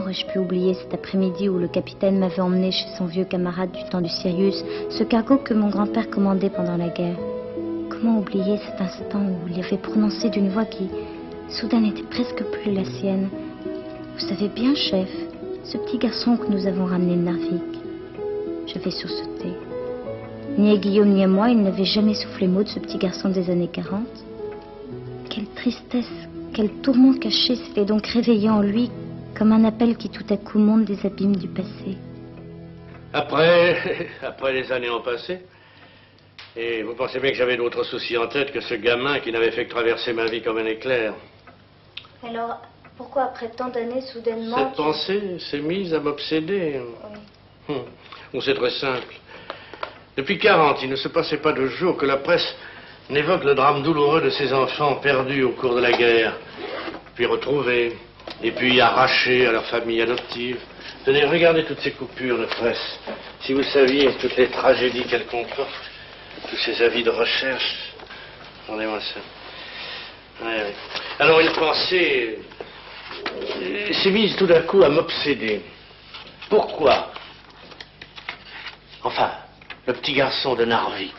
aurais-je pu oublier cet après-midi où le capitaine m'avait emmené chez son vieux camarade du temps du Sirius, ce cargo que mon grand-père commandait pendant la guerre? Comment oublier cet instant où il avait prononcé d'une voix qui, soudain, n'était presque plus la sienne? Vous savez bien, chef, ce petit garçon que nous avons ramené de Narvik. J'avais sursauté. Ni à Guillaume ni à moi, il n'avait jamais soufflé mot de ce petit garçon des années 40. Quelle tristesse, quel tourment caché s'était donc réveillé en lui, comme un appel qui tout à coup monte des abîmes du passé. Après les années ont passé. Et vous pensez bien que j'avais d'autres soucis en tête que ce gamin qui n'avait fait que traverser ma vie comme un éclair. Alors, pourquoi après tant d'années, soudainement... Cette pensée s'est mise à m'obséder. Oui. Bon, c'est très simple. Depuis 40, il ne se passait pas de jour que la presse n'évoque le drame douloureux de ces enfants perdus au cours de la guerre, puis retrouvés, et puis arrachés à leur famille adoptive. Tenez, regardez toutes ces coupures de presse. Si vous saviez toutes les tragédies qu'elles comportent, tous ces avis de recherche. Regardez-moi ça. Ouais. Alors une pensée s'est mise tout d'un coup à m'obséder. Pourquoi? Enfin, le petit garçon de Narvik,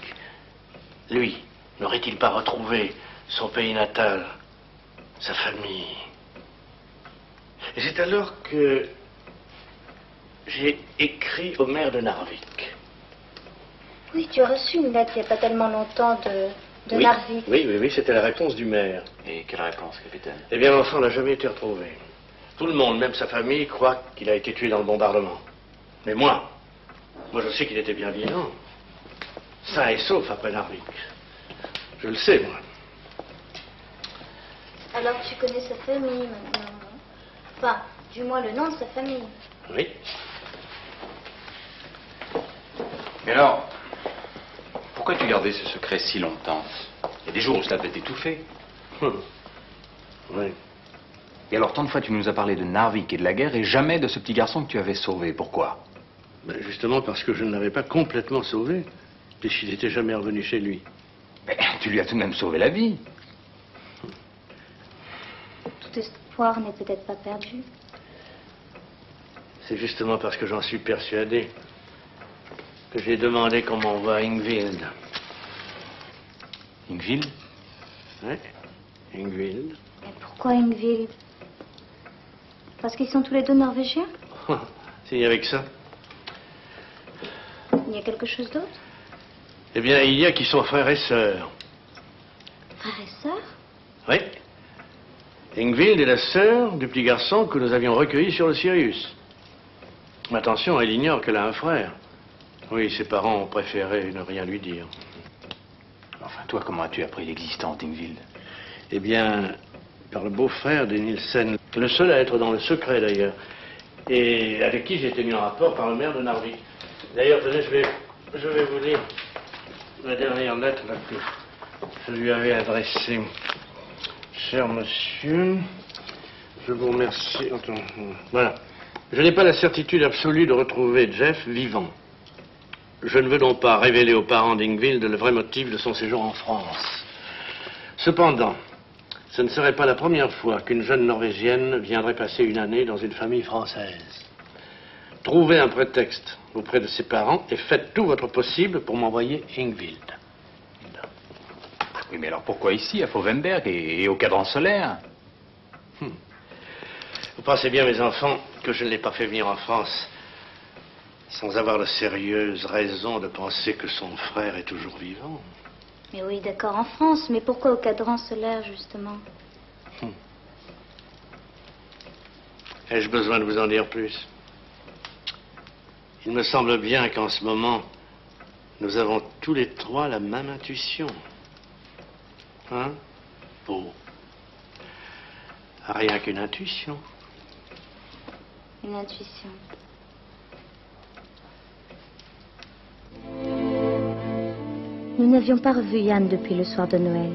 lui, n'aurait-il pas retrouvé son pays natal, sa famille? Et c'est alors que j'ai écrit au maire de Narvik. Oui, tu as reçu une lettre il n'y a pas tellement longtemps de Oui, Narvik. oui, c'était la réponse du maire. Et quelle réponse, capitaine? Eh bien, l'enfant n'a jamais été retrouvé. Tout le monde, même sa famille, croit qu'il a été tué dans le bombardement. Mais moi, je sais qu'il était bien vivant. Sain et sauf après Narvik. Je le sais, moi. Alors tu connais sa famille maintenant, non? Enfin, du moins le nom de sa famille. Oui. Mais alors, pourquoi tu gardais ce secret si longtemps? Il y a des jours où cela devait t'étouffer. Oui. Et alors, tant de fois, tu nous as parlé de Narvik et de la guerre et jamais de ce petit garçon que tu avais sauvé. Pourquoi? Ben, justement parce que je ne l'avais pas complètement sauvé, puisqu'il n'était jamais revenu chez lui. Mais tu lui as tout de même sauvé la vie. Tout espoir n'est peut-être pas perdu. C'est justement parce que j'en suis persuadé que j'ai demandé qu'on m'envoie à Ingvild. Ingvild? Oui, Ingvild. Mais pourquoi Ingvild? Parce qu'ils sont tous les deux norvégiens? S'il y avait que ça. Il y a quelque chose d'autre? Eh bien, il y a qui sont frères et sœurs. Frères et sœurs? Oui. Ingvild est la sœur du petit garçon que nous avions recueilli sur le Sirius. Mais attention, elle ignore qu'elle a un frère. Oui, ses parents ont préféré ne rien lui dire. Enfin, toi, comment as-tu appris l'existence d'Ingvild? Eh bien, par le beau-frère de Nielsen, le seul à être dans le secret d'ailleurs, et avec qui j'ai été mis en rapport par le maire de Narvik. D'ailleurs, tenez, je vais vous lire la dernière lettre là, que je lui avais adressée. Cher monsieur, je vous remercie. Attends, voilà. Je n'ai pas la certitude absolue de retrouver Jeff vivant. Je ne veux donc pas révéler aux parents d'Ingvild le vrai motif de son séjour en France. Cependant, ce ne serait pas la première fois qu'une jeune Norvégienne viendrait passer une année dans une famille française. Trouvez un prétexte auprès de ses parents et faites tout votre possible pour m'envoyer Ingvild. Oui, mais alors pourquoi ici, à Fauvenberg et au cadran solaire? Vous pensez bien, mes enfants, que je ne l'ai pas fait venir en France sans avoir de sérieuses raisons de penser que son frère est toujours vivant. Mais oui, d'accord, en France, mais pourquoi au cadran solaire, justement? Ai-je besoin de vous en dire plus? Il me semble bien qu'en ce moment, nous avons tous les trois la même intuition. Hein? Oh. Rien qu'une intuition. Une intuition. Nous n'avions pas revu Yann depuis le soir de Noël.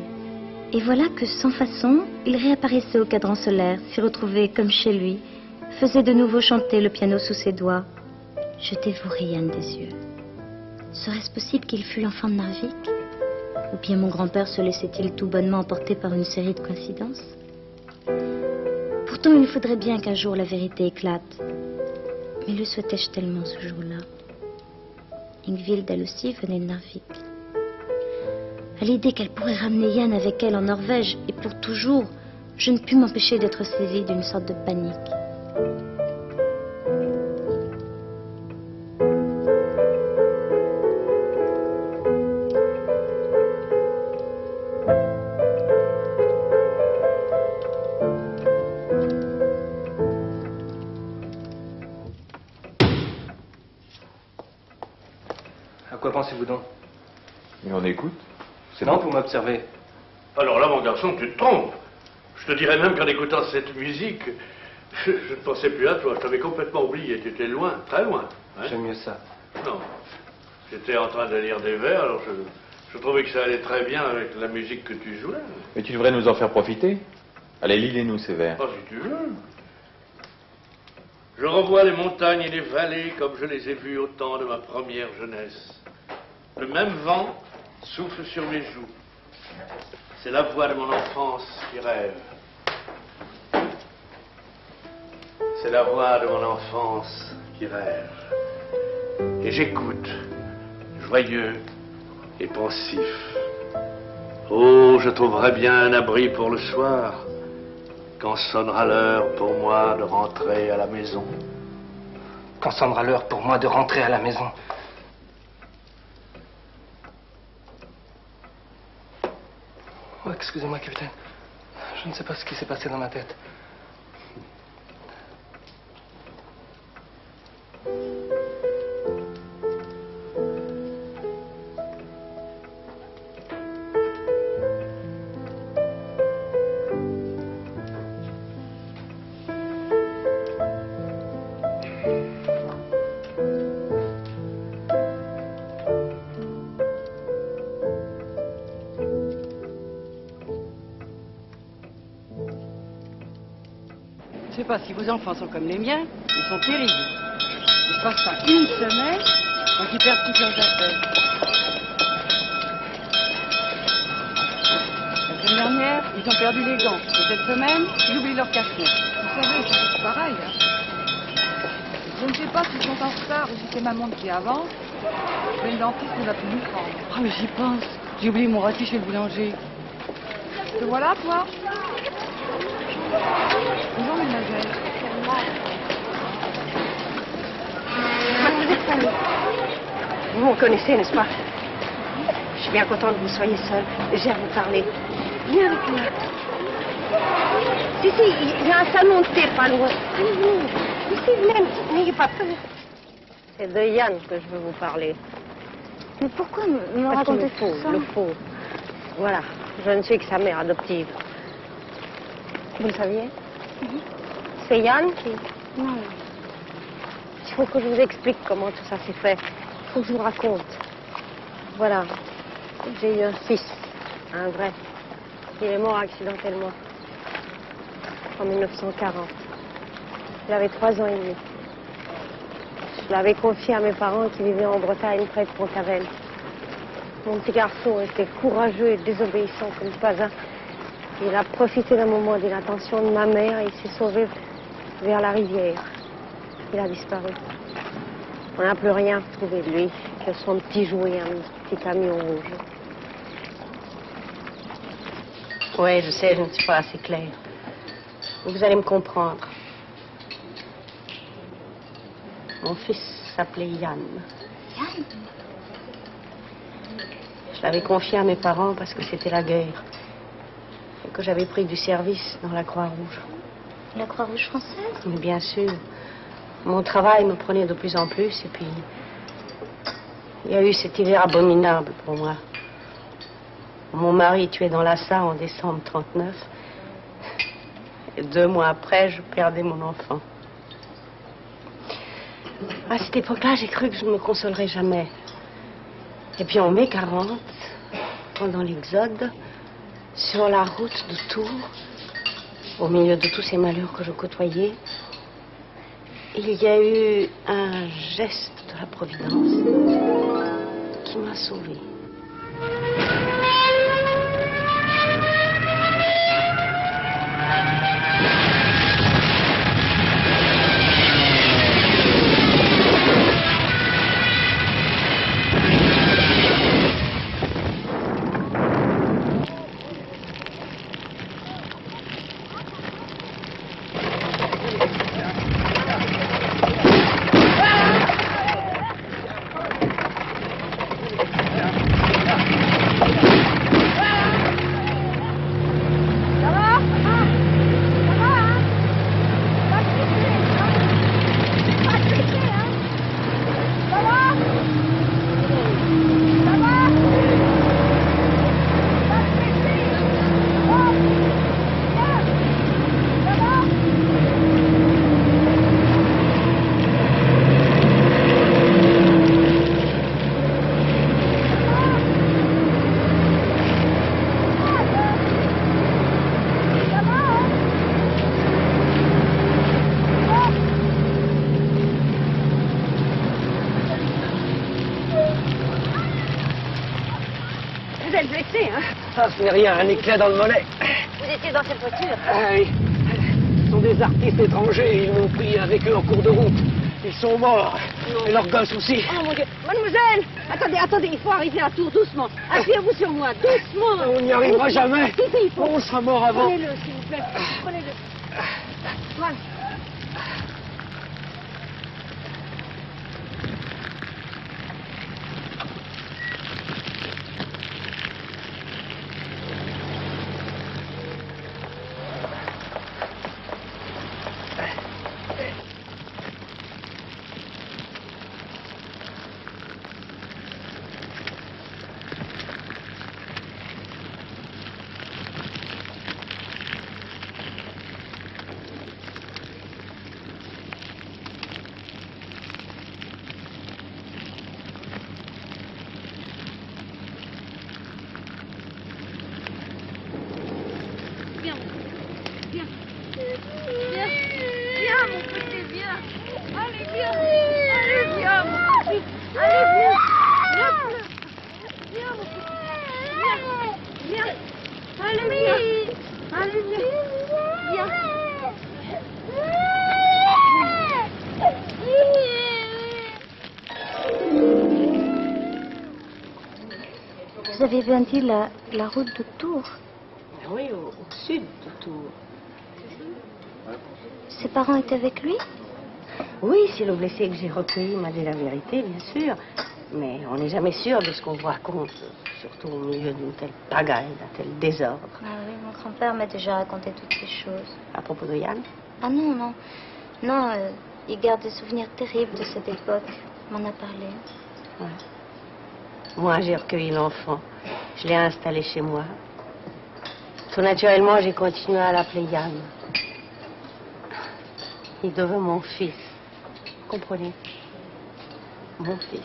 Et voilà que, sans façon, il réapparaissait au cadran solaire, s'y retrouvait comme chez lui, faisait de nouveau chanter le piano sous ses doigts. Je dévorais Yann des yeux. Serait-ce possible qu'il fût l'enfant de Narvik? Ou bien mon grand-père se laissait-il tout bonnement emporter par une série de coïncidences? Pourtant, il faudrait bien qu'un jour la vérité éclate. Mais le souhaitais-je tellement ce jour-là? Ingvild, elle aussi, venait de Narvik. À l'idée qu'elle pourrait ramener Yann avec elle en Norvège, et pour toujours, je ne pus m'empêcher d'être saisie d'une sorte de panique. À quoi pensez-vous donc? Mais on écoute. C'est non, vous m'observez. Alors là, mon garçon, tu te trompes. Je te dirais même qu'en écoutant cette musique, je ne pensais plus à toi. Je t'avais complètement oublié. Tu étais loin, très loin. Hein? J'aime mieux ça. Non. J'étais en train de lire des vers, alors je trouvais que ça allait très bien avec la musique que tu jouais. Mais tu devrais nous en faire profiter. Allez, lis-les-nous ces vers. Oh, si tu veux. Je revois les montagnes et les vallées comme je les ai vues au temps de ma première jeunesse. Le même vent souffle sur mes joues. C'est la voix de mon enfance qui rêve. C'est la voix de mon enfance qui rêve. Et j'écoute, joyeux et pensif. Oh, je trouverai bien un abri pour le soir, quand sonnera l'heure pour moi de rentrer à la maison. Quand sonnera l'heure pour moi de rentrer à la maison? Oh, excusez-moi, capitaine. Je ne sais pas ce qui s'est passé dans ma tête. Je ne sais pas si vos enfants sont comme les miens, ils sont terribles. Ils passent pas une semaine sans qu'ils perdent toutes leurs affaires. La semaine dernière, ils ont perdu les gants. Et cette semaine, ils oublient leur cache-nez. Vous savez, c'est tous pareil. Hein. Je ne sais pas s'ils sont en retard ou si c'est ma montre qui avance, mais le dentiste ne va plus nous prendre. Ah, mais j'y pense. J'ai oublié mon rôti chez le boulanger. Te voilà, toi? Bonjour, mademoiselle. Mademoiselle Fanny, vous me connaissez, n'est-ce pas? Je suis bien contente que vous soyez seule. J'ai à vous parler. Viens avec moi. Si, il y a un salon de thé pas loin. Ici, venez, n'ayez pas peur. C'est de Yann que je veux vous parler. Mais pourquoi me raconter tout ça? Le faux. Voilà, je ne suis que sa mère adoptive. Vous le saviez? C'est Yann qui... Non. Il faut que je vous explique comment tout ça s'est fait. Il faut que je vous raconte. Voilà. J'ai eu un fils, un vrai. Il est mort accidentellement. En 1940. Il avait 3 ans et demi. Je l'avais confié à mes parents qui vivaient en Bretagne, près de Pont-Aven. Mon petit garçon était courageux et désobéissant comme pas un. Il a profité d'un moment d'inattention de ma mère et il s'est sauvé vers la rivière. Il a disparu. On n'a plus rien trouvé de lui que son petit jouet, un petit camion rouge. Oui, je sais, je ne suis pas assez claire. Vous allez me comprendre. Mon fils s'appelait Yann. Yann? Je l'avais confié à mes parents parce que c'était la guerre. Et que j'avais pris du service dans la Croix-Rouge. La Croix-Rouge française? Mais bien sûr. Mon travail me prenait de plus en plus et puis... il y a eu cet hiver abominable pour moi. Mon mari tué dans l'Assa en décembre 39. Et 2 mois après, je perdais mon enfant. À cette époque-là, j'ai cru que je ne me consolerais jamais. Et puis en mai 40, pendant l'Exode, sur la route de Tours, au milieu de tous ces malheurs que je côtoyais, il y a eu un geste de la Providence qui m'a sauvée. cassé, hein? Ah, ce n'est rien, un éclat dans le mollet. Vous étiez dans cette voiture? Ah oui. Ce sont des artistes étrangers, ils m'ont pris avec eux en cours de route. Ils sont morts. Et leurs gosses aussi. Oh mon Dieu! Mademoiselle! Attendez, il faut arriver à tour doucement. Appuyez-vous sur moi, doucement! On n'y arrivera jamais. Si, il faut. On sera mort avant. Prenez-le, s'il vous plaît. Prenez-le. Voilà. Vous avez bien dit la route de Tours. Oui, au sud de Tours. Ses parents étaient avec lui? Oui, si le blessé que j'ai recueilli m'a dit la vérité, bien sûr. Mais on n'est jamais sûr de ce qu'on vous raconte, surtout au milieu d'une telle pagaille, d'un tel désordre. Ah oui, mon grand-père m'a déjà raconté toutes ces choses. À propos de Yann? Ah non, non. Non, il garde des souvenirs terribles de cette époque. Il m'en a parlé. Ouais. Moi, j'ai recueilli l'enfant. Je l'ai installé chez moi. Tout naturellement, j'ai continué à l'appeler Yann. Il devint mon fils. Vous comprenez? Mon fils.